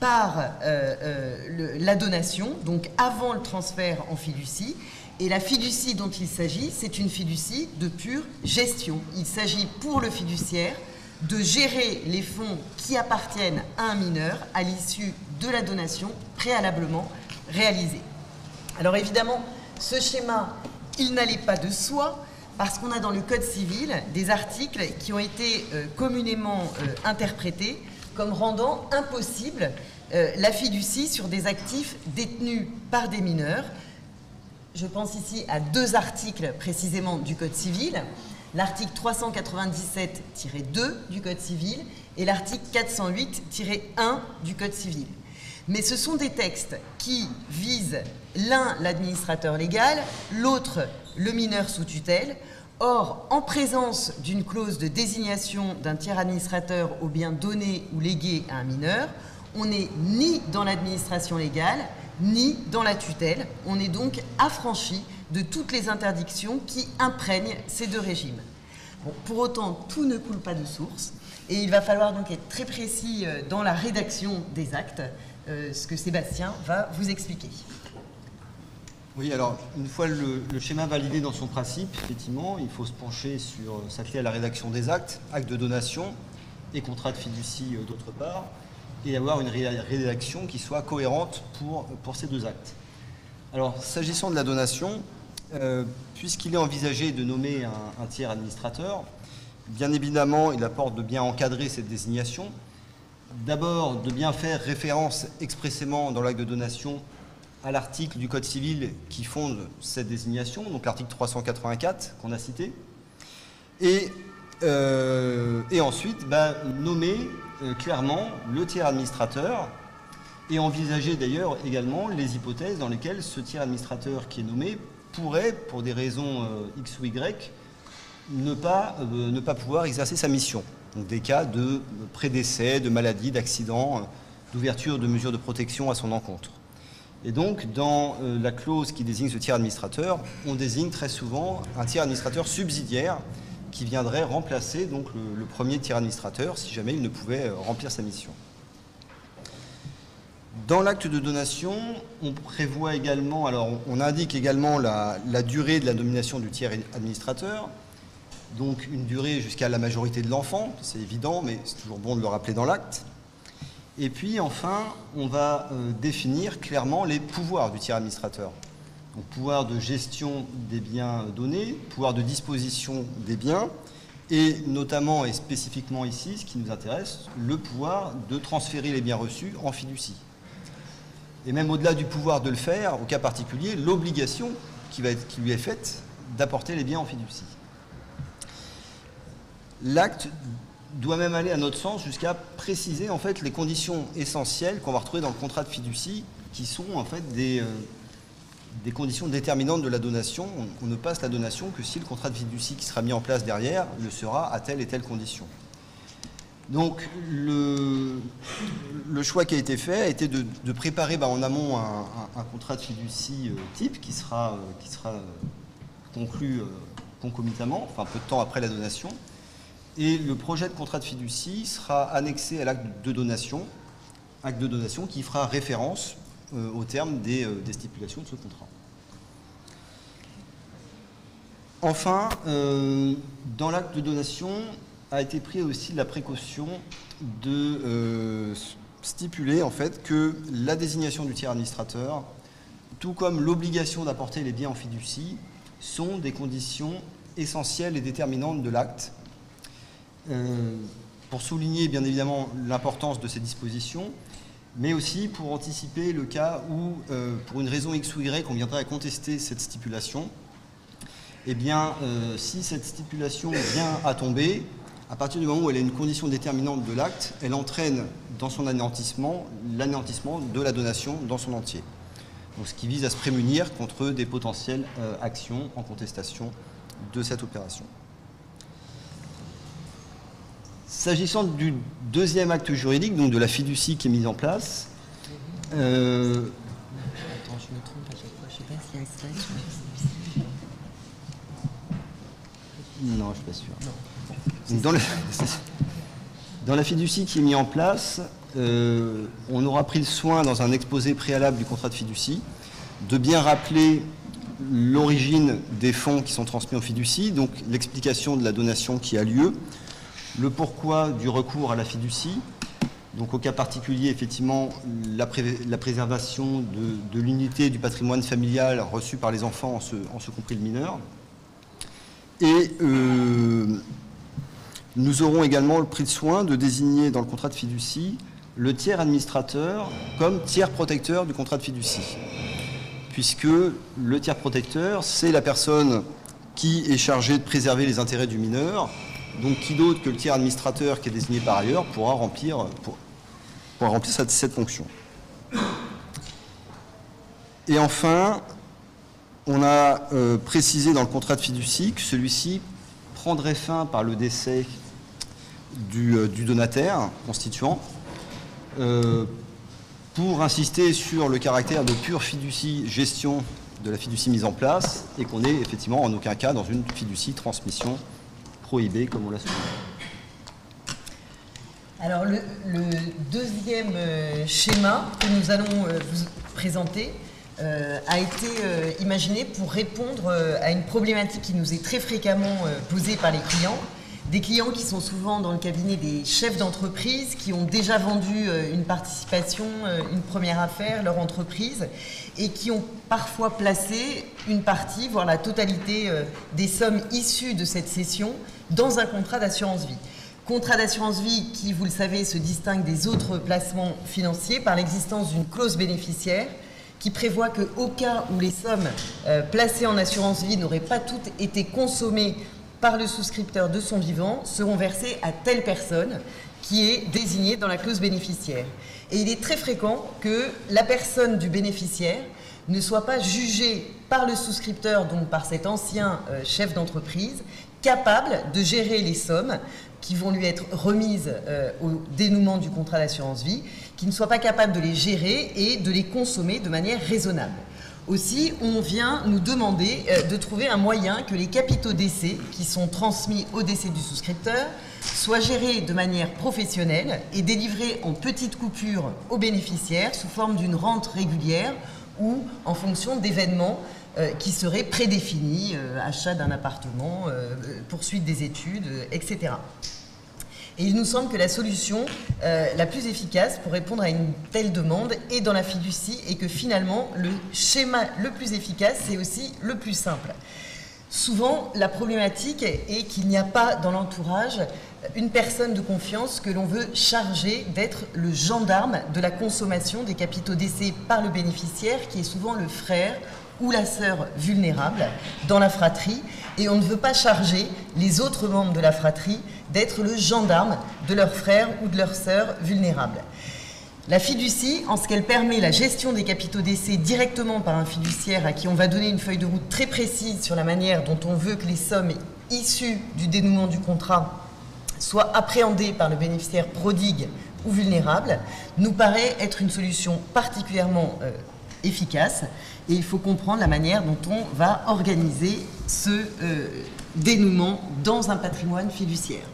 par la donation, donc avant le transfert en fiducie. Et la fiducie dont il s'agit, c'est une fiducie de pure gestion. Il s'agit pour le fiduciaire de gérer les fonds qui appartiennent à un mineur à l'issue de la donation préalablement réalisée. Alors évidemment, ce schéma, il n'allait pas de soi, parce qu'on a dans le Code civil des articles qui ont été communément interprétés comme rendant impossible la fiducie sur des actifs détenus par des mineurs. Je pense ici à deux articles précisément du Code civil. L'article 397-2 du Code civil et l'article 408-1 du Code civil. Mais ce sont des textes qui visent l'un l'administrateur légal, l'autre le mineur sous tutelle, Or, en présence d'une clause de désignation d'un tiers administrateur au bien donné ou légué à un mineur, on n'est ni dans l'administration légale, ni dans la tutelle. On est donc affranchi de toutes les interdictions qui imprègnent ces deux régimes. Bon, pour autant, tout ne coule pas de source, et il va falloir donc être très précis dans la rédaction des actes, ce que Sébastien va vous expliquer. Oui, alors, une fois le schéma validé dans son principe, effectivement, il faut se pencher sur, s'atteler à la rédaction des actes, actes de donation et contrat de fiducie d'autre part, et avoir une rédaction qui soit cohérente pour ces deux actes. Alors, s'agissant de la donation, puisqu'il est envisagé de nommer un tiers administrateur, bien évidemment, il apporte de bien encadrer cette désignation. D'abord, de bien faire référence expressément dans l'acte de donation à l'article du Code civil qui fonde cette désignation, donc l'article 384 qu'on a cité, et ensuite nommer clairement le tiers administrateur et envisager d'ailleurs également les hypothèses dans lesquelles ce tiers administrateur qui est nommé pourrait, pour des raisons X ou Y, ne pas pouvoir exercer sa mission. Donc des cas de prédécès, de maladie, d'accident, d'ouverture de mesures de protection à son encontre. Et donc, dans la clause qui désigne ce tiers administrateur, on désigne très souvent un tiers administrateur subsidiaire qui viendrait remplacer donc, le premier tiers administrateur si jamais il ne pouvait remplir sa mission. Dans l'acte de donation, on prévoit également, alors on indique également la durée de la nomination du tiers administrateur, donc une durée jusqu'à la majorité de l'enfant, c'est évident, mais c'est toujours bon de le rappeler dans l'acte. Et puis enfin, on va définir clairement les pouvoirs du tiers administrateur. Donc pouvoir de gestion des biens donnés, pouvoir de disposition des biens, et notamment et spécifiquement ici, ce qui nous intéresse, le pouvoir de transférer les biens reçus en fiducie. Et même au-delà du pouvoir de le faire, au cas particulier, l'obligation qui lui est faite d'apporter les biens en fiducie. L'acte doit même aller à notre sens jusqu'à préciser en fait les conditions essentielles qu'on va retrouver dans le contrat de fiducie, qui sont en fait des conditions déterminantes de la donation. On ne passe la donation que si le contrat de fiducie qui sera mis en place derrière le sera à telle et telle condition. Donc le choix qui a été fait a été de préparer en amont un contrat de fiducie type qui sera conclu concomitamment, enfin peu de temps après la donation. Et le projet de contrat de fiducie sera annexé à l'acte de donation qui fera référence au terme des stipulations de ce contrat. Enfin, dans l'acte de donation a été pris aussi la précaution de stipuler en fait que la désignation du tiers administrateur, tout comme l'obligation d'apporter les biens en fiducie, sont des conditions essentielles et déterminantes de l'acte. Pour souligner bien évidemment l'importance de ces dispositions, mais aussi pour anticiper le cas où, pour une raison X ou Y, on viendrait à contester cette stipulation. Eh bien, si cette stipulation vient à tomber, à partir du moment où elle est une condition déterminante de l'acte, elle entraîne dans son anéantissement l'anéantissement de la donation dans son entier. Donc, ce qui vise à se prémunir contre des potentielles actions en contestation de cette opération. S'agissant du deuxième acte juridique, donc de la fiducie qui est mise en place, Attends, je me trompe à chaque fois, je ne sais pas s'il y a un slide sur la fiducie. Non, je ne suis pas sûr. Dans la fiducie qui est mise en place, on aura pris le soin, dans un exposé préalable du contrat de fiducie, de bien rappeler l'origine des fonds qui sont transmis en fiducie, donc l'explication de la donation qui a lieu, le pourquoi du recours à la fiducie, donc au cas particulier, effectivement, la préservation de l'unité du patrimoine familial reçu par les enfants, en ce compris le mineur. Et nous aurons également pris le soin de désigner dans le contrat de fiducie le tiers administrateur comme tiers protecteur du contrat de fiducie, puisque le tiers protecteur, c'est la personne qui est chargée de préserver les intérêts du mineur. Donc qui d'autre que le tiers administrateur qui est désigné par ailleurs pourra remplir cette fonction. Et enfin, On a précisé dans le contrat de fiducie que celui-ci prendrait fin par le décès du donataire constituant, pour insister sur le caractère de pure fiducie gestion de la fiducie mise en place, et qu'on n'est effectivement en aucun cas dans une fiducie transmission prohibée comme on l'a souligné. Alors le deuxième schéma que nous allons vous présenter a été imaginé pour répondre à une problématique qui nous est très fréquemment posée par les clients. Des clients qui sont souvent dans le cabinet des chefs d'entreprise, qui ont déjà vendu une participation, une première affaire, leur entreprise, et qui ont parfois placé une partie, voire la totalité des sommes issues de cette cession dans un contrat d'assurance vie. Contrat d'assurance vie qui, vous le savez, se distingue des autres placements financiers par l'existence d'une clause bénéficiaire qui prévoit qu'au cas où les sommes placées en assurance vie n'auraient pas toutes été consommées par le souscripteur de son vivant, seront versées à telle personne qui est désignée dans la clause bénéficiaire. Et il est très fréquent que la personne du bénéficiaire ne soit pas jugée par le souscripteur, donc par cet ancien chef d'entreprise, capable de gérer les sommes qui vont lui être remises au dénouement du contrat d'assurance vie, qui ne soit pas capable de les gérer et de les consommer de manière raisonnable. Aussi, on vient nous demander de trouver un moyen que les capitaux d'essai qui sont transmis au décès du souscripteur soient gérés de manière professionnelle et délivrés en petites coupures aux bénéficiaires sous forme d'une rente régulière ou en fonction d'événements qui seraient prédéfinis, achat d'un appartement, poursuite des études, etc. Et il nous semble que la solution la plus efficace pour répondre à une telle demande est dans la fiducie et que finalement le schéma le plus efficace c'est aussi le plus simple. Souvent la problématique est qu'il n'y a pas dans l'entourage une personne de confiance que l'on veut charger d'être le gendarme de la consommation des capitaux d'essai par le bénéficiaire qui est souvent le frère ou la sœur vulnérable dans la fratrie, et on ne veut pas charger les autres membres de la fratrie d'être le gendarme de leur frère ou de leur sœur vulnérable. La fiducie, en ce qu'elle permet la gestion des capitaux d'essai directement par un fiduciaire à qui on va donner une feuille de route très précise sur la manière dont on veut que les sommes issues du dénouement du contrat soient appréhendées par le bénéficiaire prodigue ou vulnérable, nous paraît être une solution particulièrement efficace. Et il faut comprendre la manière dont on va organiser ce dénouement dans un patrimoine fiduciaire.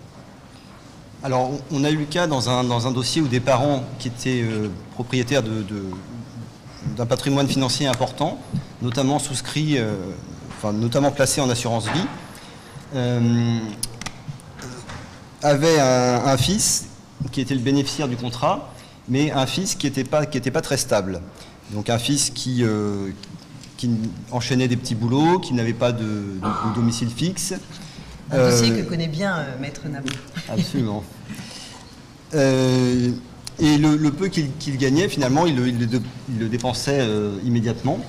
Alors, on a eu le cas dans un dossier où des parents qui étaient propriétaires d'un patrimoine financier important, notamment souscrit, notamment placé en assurance vie, avaient un fils qui était le bénéficiaire du contrat, mais un fils qui n'était pas très stable. Donc un fils qui enchaînait des petits boulots, qui n'avait pas de domicile fixe. Un dossier que connaît bien Maître Nabou. Absolument. Et le peu qu'il gagnait, finalement, il le dépensait immédiatement.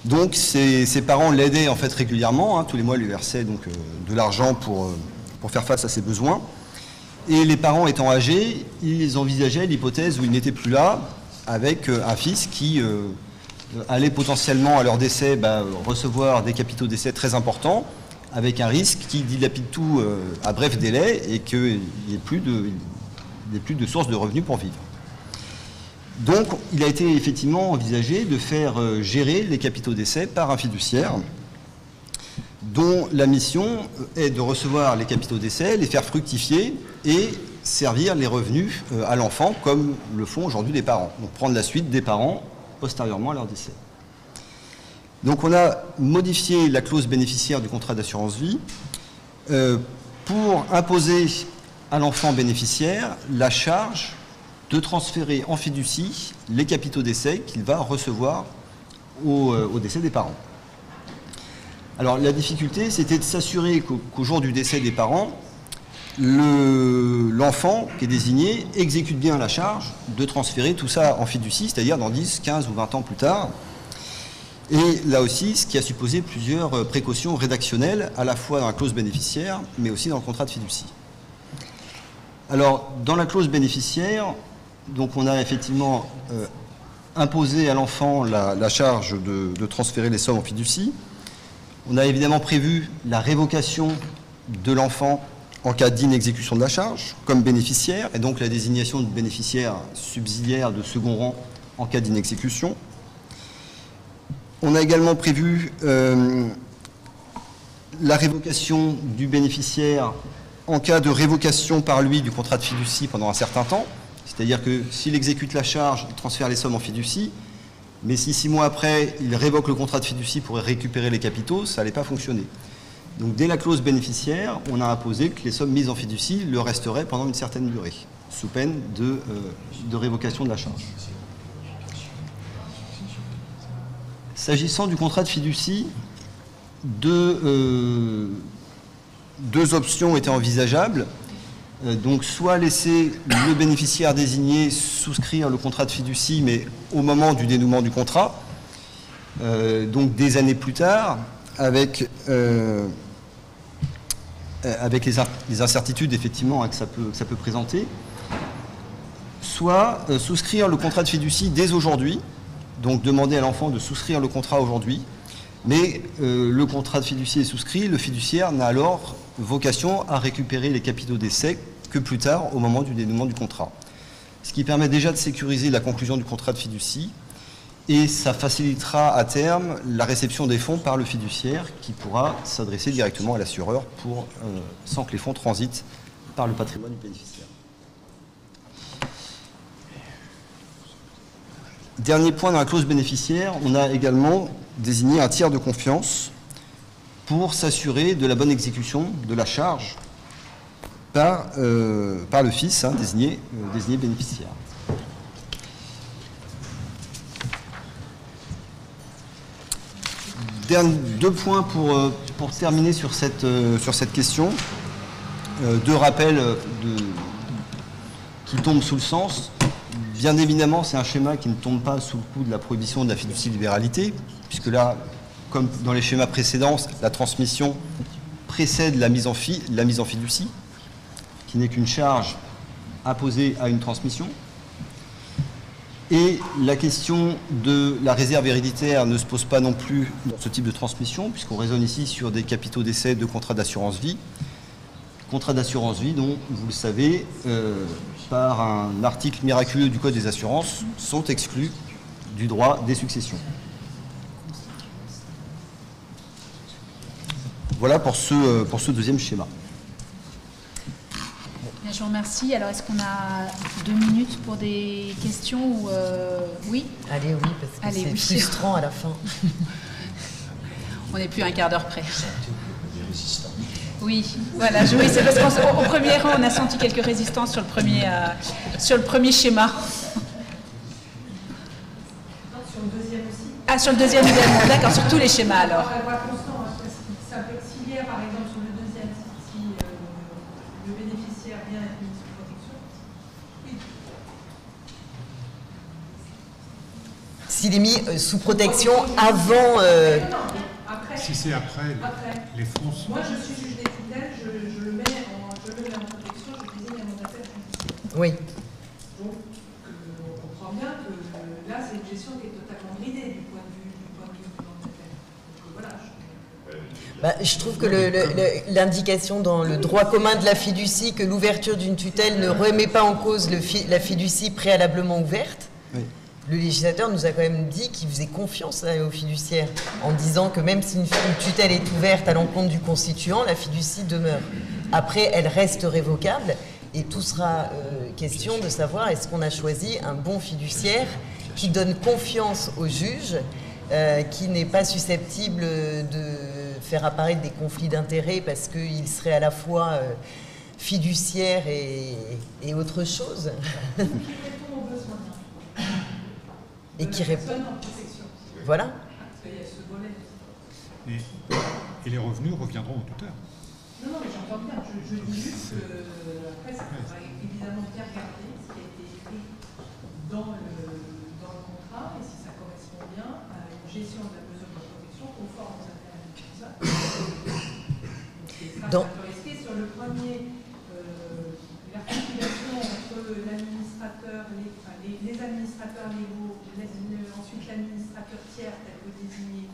Donc ses parents l'aidaient en fait régulièrement, tous les mois lui versaient donc, de l'argent pour faire face à ses besoins. Et les parents étant âgés, ils envisageaient l'hypothèse où il n'était plus là, avec un fils qui allait potentiellement à leur décès recevoir des capitaux d'essai très importants, avec un risque qui dilapide tout à bref délai et qu'il n'y ait plus de source de revenus pour vivre. Donc il a été effectivement envisagé de faire gérer les capitaux d'essai par un fiduciaire dont la mission est de recevoir les capitaux d'essai, les faire fructifier et servir les revenus à l'enfant comme le font aujourd'hui les parents. Donc prendre la suite des parents postérieurement à leur décès. Donc on a modifié la clause bénéficiaire du contrat d'assurance vie pour imposer à l'enfant bénéficiaire la charge de transférer en fiducie les capitaux d'essai qu'il va recevoir au décès des parents. Alors la difficulté, c'était de s'assurer qu'au jour du décès des parents, l'enfant qui est désigné exécute bien la charge de transférer tout ça en fiducie, c'est-à-dire dans 10, 15 ou 20 ans plus tard. Et là aussi, ce qui a supposé plusieurs précautions rédactionnelles, à la fois dans la clause bénéficiaire, mais aussi dans le contrat de fiducie. Alors, dans la clause bénéficiaire, donc on a effectivement imposé à l'enfant la charge de transférer les sommes en fiducie. On a évidemment prévu la révocation de l'enfant en cas d'inexécution de la charge comme bénéficiaire, et donc la désignation de bénéficiaire subsidiaire de second rang en cas d'inexécution. On a également prévu la révocation du bénéficiaire en cas de révocation par lui du contrat de fiducie pendant un certain temps. C'est-à-dire que s'il exécute la charge, il transfère les sommes en fiducie, mais si 6 mois après, il révoque le contrat de fiducie pour récupérer les capitaux, ça n'allait pas fonctionner. Donc dès la clause bénéficiaire, on a imposé que les sommes mises en fiducie le resteraient pendant une certaine durée, sous peine de révocation de la charge. S'agissant du contrat de fiducie, deux options étaient envisageables. Donc soit laisser le bénéficiaire désigné souscrire le contrat de fiducie, mais au moment du dénouement du contrat, donc des années plus tard, avec les incertitudes effectivement hein, que ça peut présenter, soit souscrire le contrat de fiducie dès aujourd'hui, donc demander à l'enfant de souscrire le contrat aujourd'hui, mais le contrat de fiducie est souscrit, le fiduciaire n'a alors vocation à récupérer les capitaux d'essai que plus tard, au moment du dénouement du contrat. Ce qui permet déjà de sécuriser la conclusion du contrat de fiducie, et ça facilitera à terme la réception des fonds par le fiduciaire qui pourra s'adresser directement à l'assureur sans que les fonds transitent par le patrimoine du bénéficiaire. Dernier point dans la clause bénéficiaire, on a également désigné un tiers de confiance pour s'assurer de la bonne exécution de la charge par le fils hein, désigné bénéficiaire. Deux points pour terminer sur cette question. Deux rappels qui tombent sous le sens. Bien évidemment, c'est un schéma qui ne tombe pas sous le coup de la prohibition de la fiducie libéralité, puisque là, comme dans les schémas précédents, la transmission précède la mise en fiducie, qui n'est qu'une charge imposée à une transmission. Et la question de la réserve héréditaire ne se pose pas non plus dans ce type de transmission, puisqu'on raisonne ici sur des capitaux d'essai de contrats d'assurance vie. Contrats d'assurance vie dont, vous le savez, par un article miraculeux du Code des assurances, sont exclus du droit des successions. Voilà pour ce deuxième schéma. Bien, je vous remercie. Alors, est-ce qu'on a 2 minutes pour des questions ou oui? Allez, oui, parce que c'est frustrant à la fin. On n'est plus à un quart d'heure près. Oui, voilà, oui, c'est parce qu'au premier rang, on a senti quelques résistances sur le premier schéma. Sur le deuxième aussi. Ah, sur le deuxième également, d'accord, sur tous les schémas alors. Ça peut être similaire, par exemple, sur le deuxième, si le bénéficiaire vient être mis sous protection. Oui. S'il est mis sous protection avant... Non, après. Si c'est après, les fonds sont... Moi, je suis juge des tutelles, je le mets en protection, je désigne un mandataire judiciaire. Oui. Donc, on comprend bien que là, c'est une gestion qui est totalement bridée du point de vue du mandataire. Donc voilà. Je trouve que l'indication dans le droit commun de la fiducie que l'ouverture d'une tutelle ne remet pas en cause la fiducie préalablement ouverte. Oui. Le législateur nous a quand même dit qu'il faisait confiance aux fiduciaires en disant que même si une tutelle est ouverte à l'encontre du constituant, la fiducie demeure. Après, elle reste révocable et tout sera question de savoir est-ce qu'on a choisi un bon fiduciaire qui donne confiance au juge, qui n'est pas susceptible de faire apparaître des conflits d'intérêts parce qu'il serait à la fois fiduciaire et autre chose. Et qui répond. Voilà. Et les revenus reviendront au tuteur. Non, mais j'entends bien. Je dis juste que après, ça faudra évidemment bien regarder ce qui a été écrit dans le contrat et si ça correspond bien à une gestion de la mesure de protection conforme aux intérêts du ça. Donc, c'est un peu risqué sur le premier, l'articulation entre l'administrateur, les administrateurs légaux, ensuite l'administrateur tiers tel que désigné.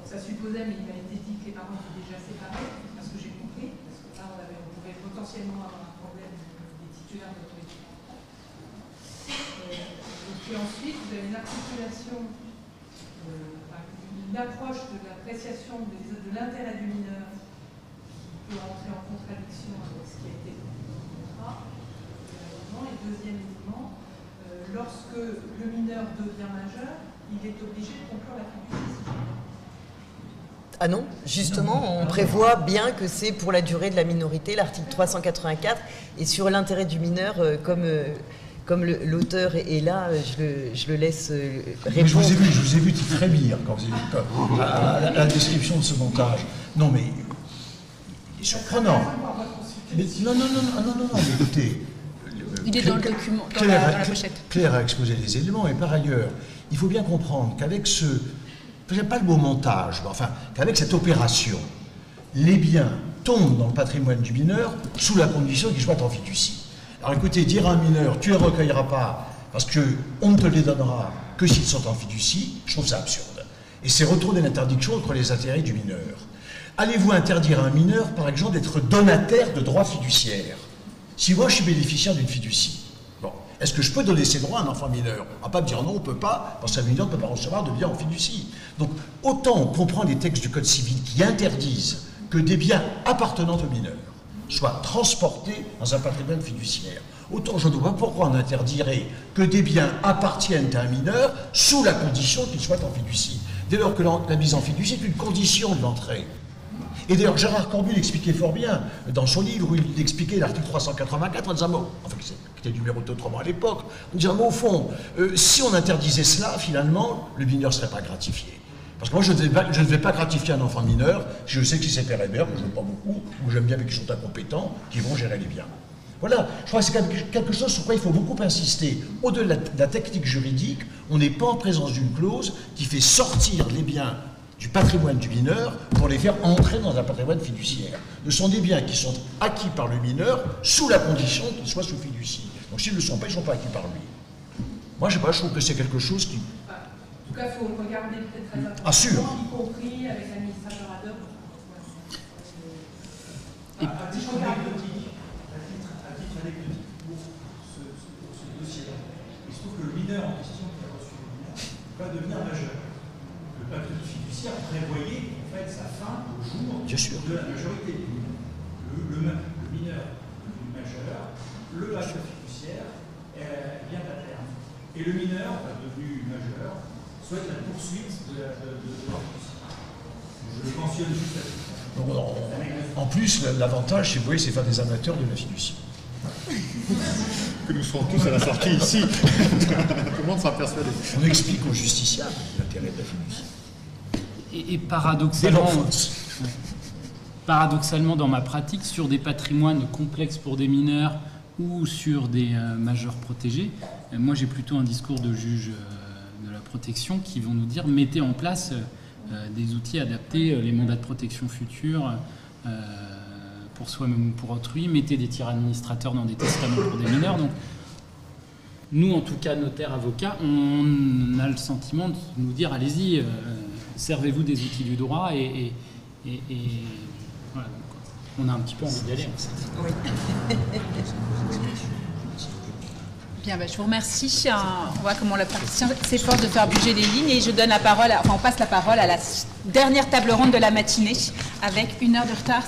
Ça supposait, mais il m'a été dit que les parents étaient déjà séparés, parce que j'ai compris, parce que là on pouvait potentiellement avoir un problème des titulaires de l'autorité parentale. Et ensuite, vous avez une articulation, une approche de l'appréciation de l'intérêt du mineur qui peut entrer en contradiction avec ce qui a été dit dans le contrat. Et deuxième élément, lorsque le mineur devient majeur, il est obligé de conclure la fiducie. Ah non, justement, on prévoit bien que c'est pour la durée de la minorité, l'article 384, et sur l'intérêt du mineur, comme l'auteur est là, je le laisse répondre. Je vous ai vu frémir quand vous avez à la description de ce montage. Non, mais il est surprenant. Mais, non, mais écoutez. Il est dans le document, dans la pochette. Claire a exposé les éléments, et par ailleurs, il faut bien comprendre qu'avec j'aime pas le mot montage, mais enfin, qu'avec cette opération, les biens tombent dans le patrimoine du mineur sous la condition qu'ils soient en fiducie. Alors écoutez, dire à un mineur, tu ne les recueilleras pas parce qu'on ne te les donnera que s'ils sont en fiducie, je trouve ça absurde. Et c'est retourner l'interdiction entre les intérêts du mineur. Allez-vous interdire à un mineur, par exemple, d'être donataire de droits fiduciaires? Si moi je suis bénéficiaire d'une fiducie, bon, est-ce que je peux donner ces droits à un enfant mineur? On ne va pas me dire non, on ne peut pas, parce qu'un mineur ne peut pas recevoir de biens en fiducie. Donc, autant on comprend les textes du Code civil qui interdisent que des biens appartenant aux mineurs soient transportés dans un patrimoine fiduciaire, autant je ne vois pas pourquoi on interdirait que des biens appartiennent à un mineur sous la condition qu'il soit en fiducie. Dès lors que la mise en fiducie est une condition de l'entrée. Et d'ailleurs, Gérard Corbu l'expliquait fort bien dans son livre où il expliquait l'article 384 en disant, enfin, qui était numéroté autrement à l'époque, en disant, au fond, si on interdisait cela, finalement, le mineur ne serait pas gratifié. Parce que moi, je ne vais pas gratifier un enfant mineur si je sais que c'est ses pères et mères, que je n'aime pas beaucoup, ou que j'aime bien, mais qui sont incompétents, qui vont gérer les biens. Voilà, je crois que c'est quelque chose sur quoi il faut beaucoup insister. Au-delà de la technique juridique, on n'est pas en présence d'une clause qui fait sortir les biens du patrimoine du mineur pour les faire entrer dans un patrimoine fiduciaire. Ce sont des biens qui sont acquis par le mineur sous la condition qu'ils soient sous fiducie. Donc s'ils ne le sont pas, ils ne sont pas acquis par lui. Moi, je sais pas, je trouve que c'est quelque chose qui... En tout cas, il faut regarder peut-être très attentivement, ah, sûr. y compris avec l'administrateur ad hoc. À titre anecdotique, pour ce dossier-là, il se trouve que le mineur en question qui a reçu le bien va devenir majeur. Le pacte fiduciaire prévoyait en fait sa fin au jour de la majorité des mineurs. Le mineur devenu majeur, le pacte fiduciaire vient à terme. Et le mineur, devenu majeur, souhaite la poursuite de la fiducie. Je le mentionne juste à titre. En plus, l'avantage, si vous voyez, c'est faire des amateurs de la fiducie. Que nous serons tous à la sortie ici. Tout le monde s'en persuadé. On explique aux justiciables l'intérêt de la fiducie. Et paradoxalement, dans ma pratique, sur des patrimoines complexes pour des mineurs ou sur des majeurs protégés, moi j'ai plutôt un discours de juge de la protection qui vont nous dire mettez en place des outils adaptés, les mandats de protection futurs pour soi-même ou pour autrui, mettez des tiers administrateurs dans des testaments pour des mineurs. Donc, nous, en tout cas, notaires, avocats, on a le sentiment de nous dire allez-y, servez-vous des outils du droit et voilà, donc, on a un petit peu envie d'y aller. Oui. Bien, je vous remercie. On voit comment la praticien s'efforce de faire bouger les lignes et je donne la parole, on passe la parole à la dernière table ronde de la matinée avec 1 heure de retard.